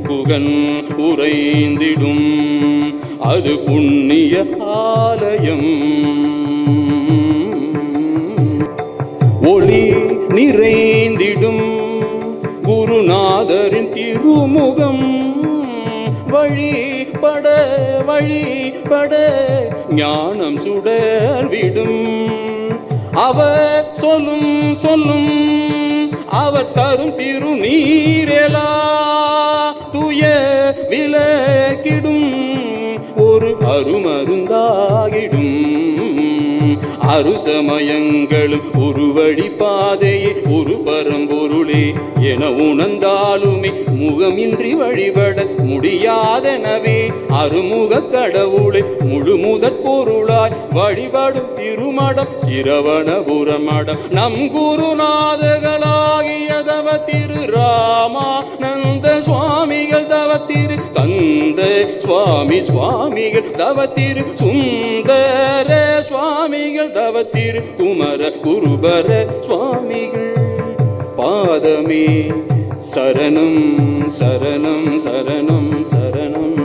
குகன் உறைந்திடும் அது புண்ணிய ஆலயம். ஒளி நிறைந்திடும் குருநாதரின் திருமுகம் வழிபட வழிபட ஞானம் சுடர்விடும். அவர் சொல்லும் சொல்லும் அவர் தரும் திருநீரெலா துய விலக்கிடும் ஒரு அருமருந்தாகிடும். அருசமயங்களும் ஒரு வழி பாதையே ஒரு பரம்பொருளே என உணர்ந்தாலுமே முகமின்றி வழிபட முடியாதெனவே அருமுக கடவுளை முழு முதற் பொருளாய் வழிபடும் திருமடம் சிரவணபுரம் மடம். நம் குருநாதர்களாகிய தவ திரு ராமானந்த சுவாமிகள் தவ திரு கந்த சுவாமி சுவாமிகள் தவ திரு சுந்தர சுவாமிகள் தவ திரு குமர குருபர சுவாமிகள் பாதமே சரணம் சரணம் சரணம் சரணம்.